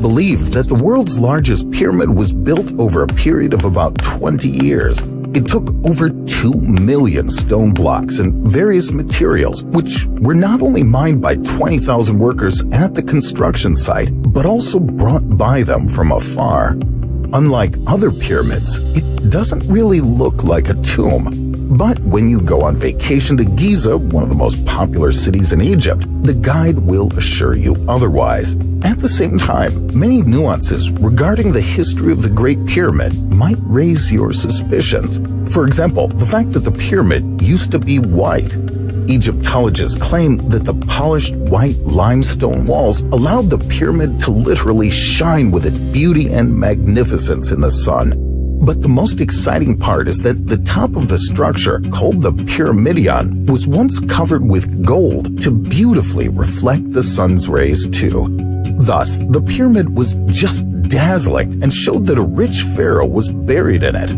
believed that the world's largest pyramid was built over a period of about 20 years. It took over 2 million stone blocks and various materials, which were not only mined by 20,000 workers at the construction site, but also brought by them from afar. Unlike other pyramids, it doesn't really look like a tomb. But when you go on vacation to Giza, one of the most popular cities in Egypt, the guide will assure you otherwise. At the same time, many nuances regarding the history of the Great Pyramid might raise your suspicions. For example, the fact that the pyramid used to be white. Egyptologists claim that the polished white limestone walls allowed the pyramid to literally shine with its beauty and magnificence in the sun. But the most exciting part is that the top of the structure, called the pyramidion, was once covered with gold to beautifully reflect the sun's rays too. Thus, the pyramid was just dazzling and showed that a rich pharaoh was buried in it.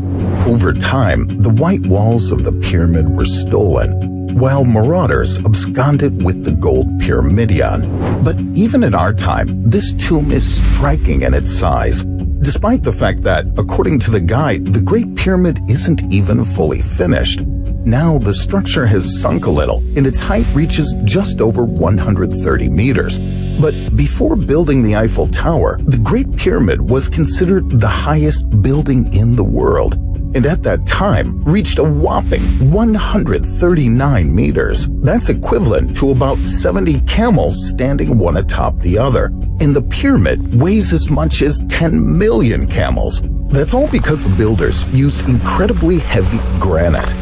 Over time, the white walls of the pyramid were stolen, while marauders absconded with the gold pyramidion. But even in our time, this tomb is striking in its size. Despite the fact that, according to the guide, the Great Pyramid isn't even fully finished. Now the structure has sunk a little, and its height reaches just over 130 meters. But before building the Eiffel Tower, the Great Pyramid was considered the highest building in the world, and at that time reached a whopping 139 meters. That's equivalent to about 70 camels standing one atop the other. And the pyramid weighs as much as 10 million camels. That's all because the builders used incredibly heavy granite.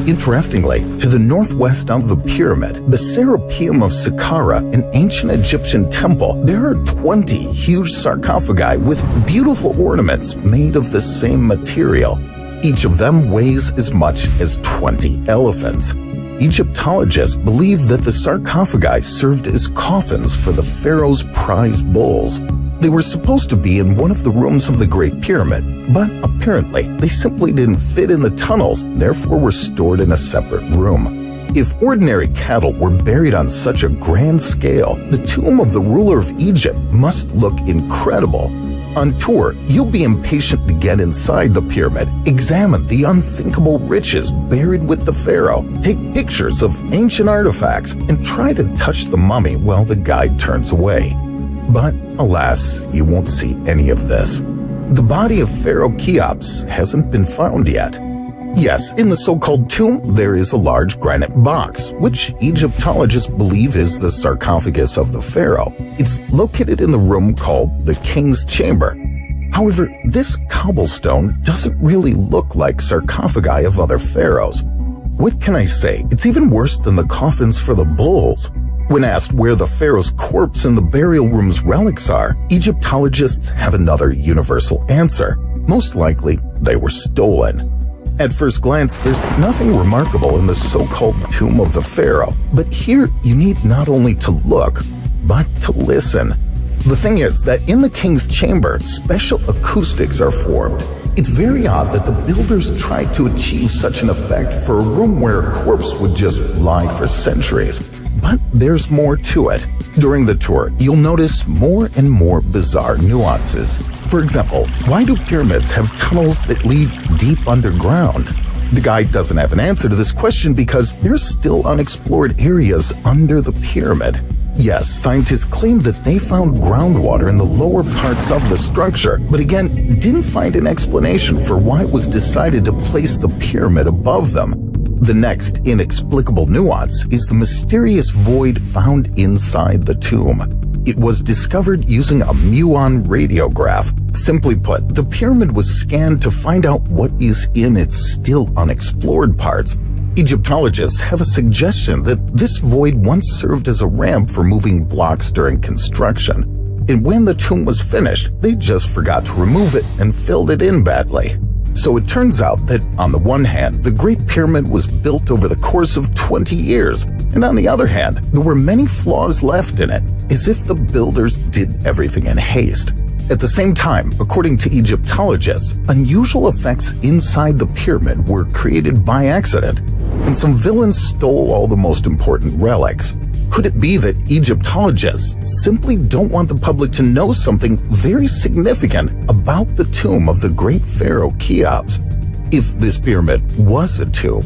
Interestingly, to the northwest of the pyramid, the Serapeum of Saqqara, an ancient Egyptian temple, there are 20 huge sarcophagi with beautiful ornaments made of the same material. Each of them weighs as much as 20 elephants. Egyptologists believe that the sarcophagi served as coffins for the pharaoh's prize bulls. They were supposed to be in one of the rooms of the Great Pyramid, but apparently they simply didn't fit in the tunnels, therefore were stored in a separate room. If ordinary cattle were buried on such a grand scale, the tomb of the ruler of Egypt must look incredible. On tour, you'll be impatient to get inside the pyramid, examine the unthinkable riches buried with the pharaoh, take pictures of ancient artifacts, and try to touch the mummy while the guide turns away. But alas, you won't see any of this. The body of Pharaoh Cheops hasn't been found yet. Yes, in the so-called tomb, there is a large granite box, which Egyptologists believe is the sarcophagus of the pharaoh. It's located in the room called the King's Chamber. However, this cobblestone doesn't really look like sarcophagi of other pharaohs. What can I say? It's even worse than the coffins for the bulls. When asked where the pharaoh's corpse and the burial room's relics are, Egyptologists have another universal answer. Most likely, they were stolen. At first glance, there's nothing remarkable in the so-called tomb of the pharaoh, but here you need not only to look, but to listen. The thing is that in the king's chamber, special acoustics are formed. It's very odd that the builders tried to achieve such an effect for a room where a corpse would just lie for centuries. But there's more to it. During the tour, you'll notice more and more bizarre nuances. For example, why do pyramids have tunnels that lead deep underground? The guide doesn't have an answer to this question because there's still unexplored areas under the pyramid. Yes, scientists claim that they found groundwater in the lower parts of the structure, but again, didn't find an explanation for why it was decided to place the pyramid above them. The next inexplicable nuance is the mysterious void found inside the tomb. It was discovered using a muon radiograph. Simply put, the pyramid was scanned to find out what is in its still unexplored parts. Egyptologists have a suggestion that this void once served as a ramp for moving blocks during construction. And when the tomb was finished, they just forgot to remove it and filled it in badly. So it turns out that, on the one hand, the Great Pyramid was built over the course of 20 years, and on the other hand, there were many flaws left in it, as if the builders did everything in haste. At the same time, according to Egyptologists, unusual effects inside the pyramid were created by accident, and some villains stole all the most important relics. Could it be that Egyptologists simply don't want the public to know something very significant about the tomb of the great pharaoh Cheops? If this pyramid was a tomb.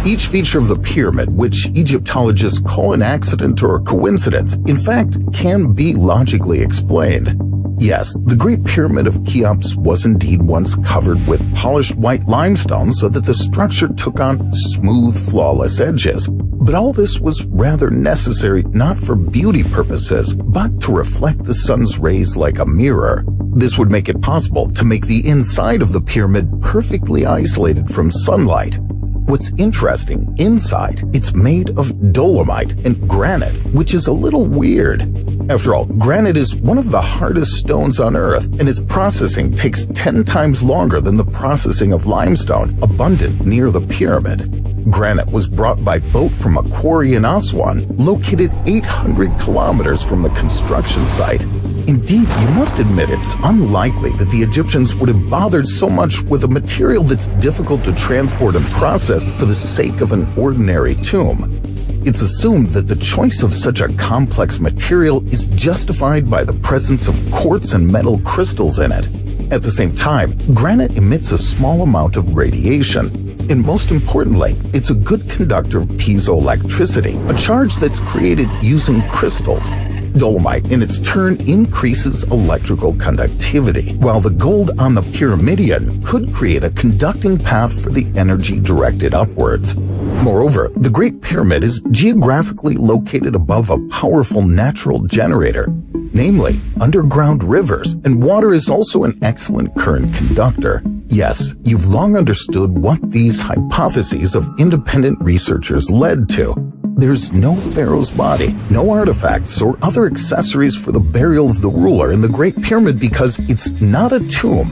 Each feature of the pyramid, which Egyptologists call an accident or a coincidence, in fact, can be logically explained. Yes, the Great Pyramid of Cheops was indeed once covered with polished white limestone so that the structure took on smooth, flawless edges. But all this was rather necessary not for beauty purposes, but to reflect the sun's rays like a mirror. This would make it possible to make the inside of the pyramid perfectly isolated from sunlight. What's interesting, inside, it's made of dolomite and granite, which is a little weird. After all, granite is one of the hardest stones on Earth, and its processing takes 10 times longer than the processing of limestone, abundant near the pyramid. Granite was brought by boat from a quarry in Aswan, located 800 kilometers from the construction site. Indeed, you must admit it's unlikely that the Egyptians would have bothered so much with a material that's difficult to transport and process for the sake of an ordinary tomb. It's assumed that the choice of such a complex material is justified by the presence of quartz and metal crystals in it. At the same time, granite emits a small amount of radiation. And most importantly, it's a good conductor of piezoelectricity, a charge that's created using crystals. Dolomite, in its turn, increases electrical conductivity, while the gold on the pyramidion could create a conducting path for the energy directed upwards. Moreover, the Great Pyramid is geographically located above a powerful natural generator, namely underground rivers, and water is also an excellent current conductor. Yes, you've long understood what these hypotheses of independent researchers led to. There's no pharaoh's body, no artifacts or other accessories for the burial of the ruler in the Great Pyramid because it's not a tomb,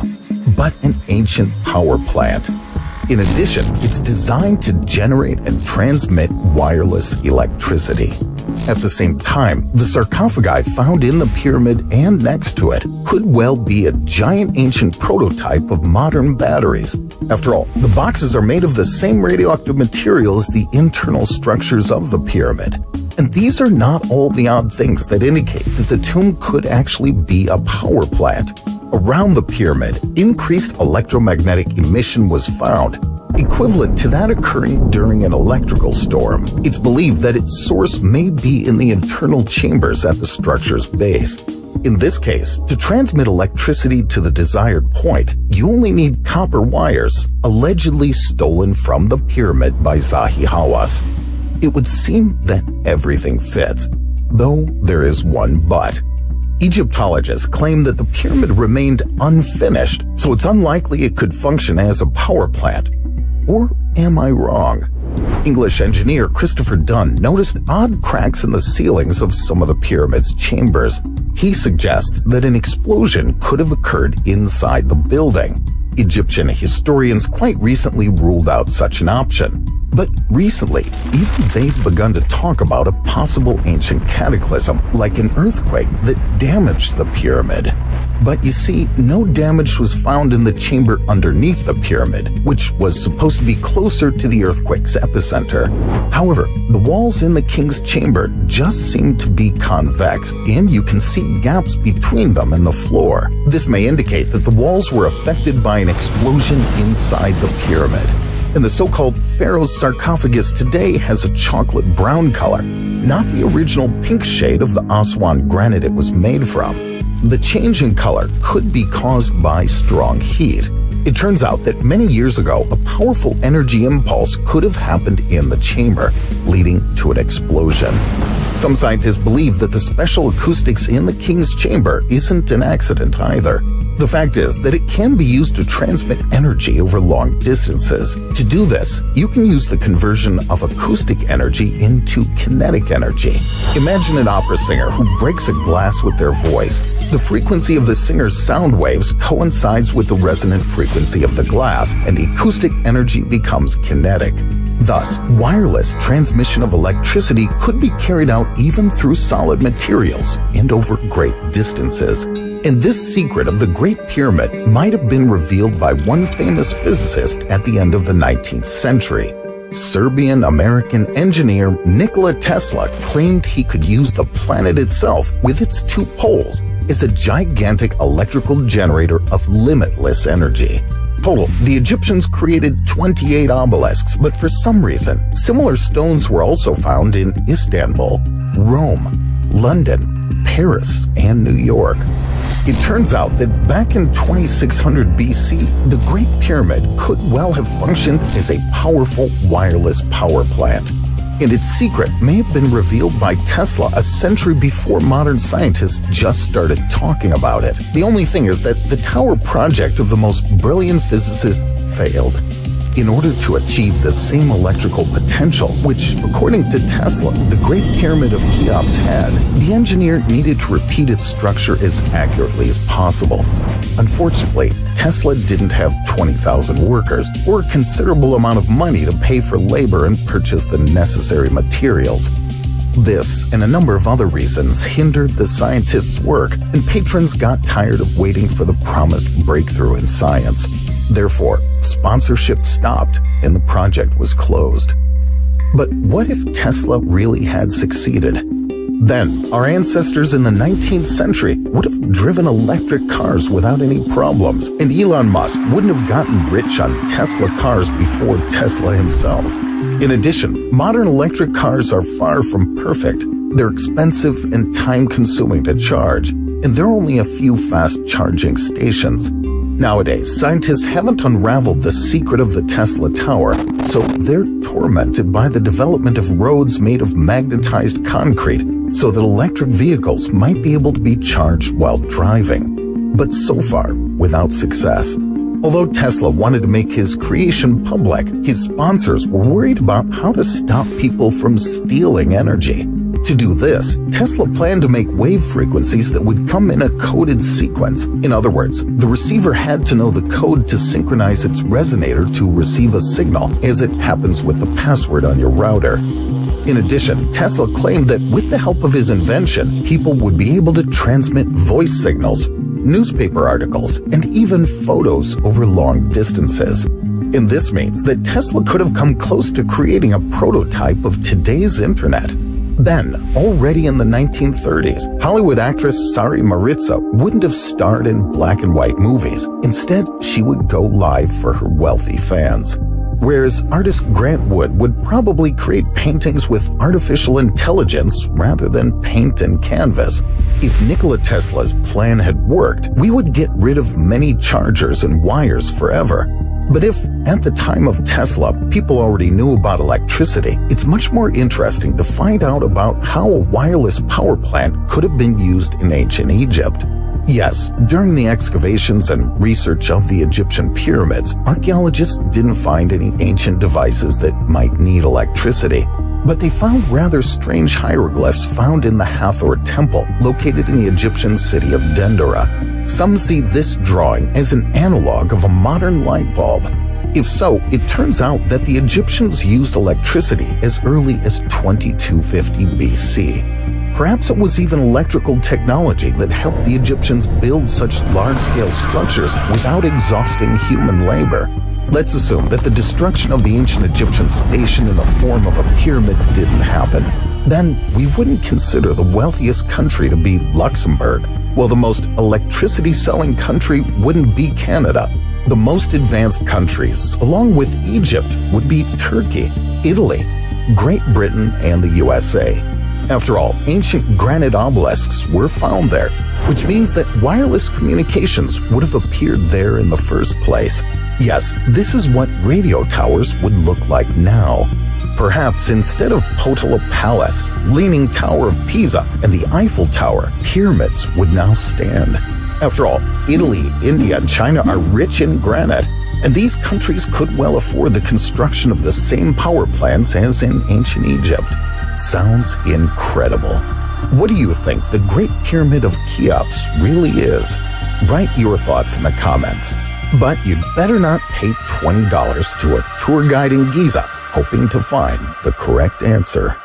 but an ancient power plant. In addition, it's designed to generate and transmit wireless electricity. At the same time, the sarcophagi found in the pyramid and next to it could well be a giant ancient prototype of modern batteries. After all, the boxes are made of the same radioactive material as the internal structures of the pyramid. And these are not all the odd things that indicate that the tomb could actually be a power plant. Around the pyramid, increased electromagnetic emission was found, equivalent to that occurring during an electrical storm. It's believed that its source may be in the internal chambers at the structure's base. In this case, to transmit electricity to the desired point, you only need copper wires, allegedly stolen from the pyramid by Zahi Hawass. It would seem that everything fits, though there is one but. Egyptologists claim that the pyramid remained unfinished, so it's unlikely it could function as a power plant. Or am I wrong? English engineer Christopher Dunn noticed odd cracks in the ceilings of some of the pyramid's chambers. He suggests that an explosion could have occurred inside the building. Egyptian historians quite recently ruled out such an option. But recently, even they've begun to talk about a possible ancient cataclysm, like an earthquake that damaged the pyramid. But you see, no damage was found in the chamber underneath the pyramid, which was supposed to be closer to the earthquake's epicenter. However, the walls in the king's chamber just seem to be convex, and you can see gaps between them and the floor. This may indicate that the walls were affected by an explosion inside the pyramid. And the so-called pharaoh's sarcophagus today has a chocolate brown color, not the original pink shade of the Aswan granite it was made from. The change in color could be caused by strong heat. It turns out that many years ago, a powerful energy impulse could have happened in the chamber, leading to an explosion. Some scientists believe that the special acoustics in the king's chamber isn't an accident either. The fact is that it can be used to transmit energy over long distances. To do this, you can use the conversion of acoustic energy into kinetic energy. Imagine an opera singer who breaks a glass with their voice. The frequency of the singer's sound waves coincides with the resonant frequency of the glass, and the acoustic energy becomes kinetic. Thus, wireless transmission of electricity could be carried out even through solid materials and over great distances. And this secret of the Great Pyramid might have been revealed by one famous physicist at the end of the 19th century. Serbian-American engineer Nikola Tesla claimed he could use the planet itself with its two poles as a gigantic electrical generator of limitless energy. Total, the Egyptians created 28 obelisks, but for some reason, similar stones were also found in Istanbul, Rome, London, Paris, and New York. It turns out that back in 2600 BC, the Great Pyramid could well have functioned as a powerful wireless power plant. And its secret may have been revealed by Tesla a century before modern scientists just started talking about it. The only thing is that the tower project of the most brilliant physicists failed. In order to achieve the same electrical potential, which, according to Tesla, the Great Pyramid of Cheops had, the engineer needed to repeat its structure as accurately as possible. Unfortunately, Tesla didn't have 20,000 workers or a considerable amount of money to pay for labor and purchase the necessary materials. This and a number of other reasons hindered the scientists' work, and patrons got tired of waiting for the promised breakthrough in science. Therefore, sponsorship stopped and the project was closed. But what if Tesla really had succeeded? Then, our ancestors in the 19th century would have driven electric cars without any problems, and Elon Musk wouldn't have gotten rich on Tesla cars before Tesla himself. In addition, modern electric cars are far from perfect. They're expensive and time-consuming to charge, and there are only a few fast-charging stations. Nowadays, scientists haven't unraveled the secret of the Tesla Tower, so they're tormented by the development of roads made of magnetized concrete so that electric vehicles might be able to be charged while driving. But so far, without success. Although Tesla wanted to make his creation public, his sponsors were worried about how to stop people from stealing energy. To do this, Tesla planned to make wave frequencies that would come in a coded sequence. In other words, the receiver had to know the code to synchronize its resonator to receive a signal, as it happens with the password on your router. In addition, Tesla claimed that with the help of his invention, people would be able to transmit voice signals, newspaper articles, and even photos over long distances. And this means that Tesla could have come close to creating a prototype of today's internet. Then, already in the 1930s, Hollywood actress Sari Maritza wouldn't have starred in black and white movies. Instead, she would go live for her wealthy fans. Whereas artist Grant Wood would probably create paintings with artificial intelligence rather than paint and canvas. If Nikola Tesla's plan had worked, we would get rid of many chargers and wires forever. But if, at the time of Tesla, people already knew about electricity, it's much more interesting to find out about how a wireless power plant could have been used in ancient Egypt. Yes, during the excavations and research of the Egyptian pyramids, archaeologists didn't find any ancient devices that might need electricity. But they found rather strange hieroglyphs found in the Hathor Temple, located in the Egyptian city of Dendera. Some see this drawing as an analog of a modern light bulb. If so, it turns out that the Egyptians used electricity as early as 2250 BC. Perhaps it was even electrical technology that helped the Egyptians build such large-scale structures without exhausting human labor. Let's assume that the destruction of the ancient Egyptian station in the form of a pyramid didn't happen. Then we wouldn't consider the wealthiest country to be Luxembourg, while the most electricity-selling country wouldn't be Canada. The most advanced countries, along with Egypt, would be Turkey, Italy, Great Britain, and the USA. After all, ancient granite obelisks were found there, which means that wireless communications would have appeared there in the first place. Yes, this is what radio towers would look like now. Perhaps instead of Potala Palace, Leaning Tower of Pisa, and the Eiffel Tower, pyramids would now stand. After all, Italy, India, and China are rich in granite, and these countries could well afford the construction of the same power plants as in ancient Egypt. Sounds incredible. What do you think the Great Pyramid of Cheops really is? Write your thoughts in the comments. But you'd better not pay $20 to a tour guide in Giza hoping to find the correct answer.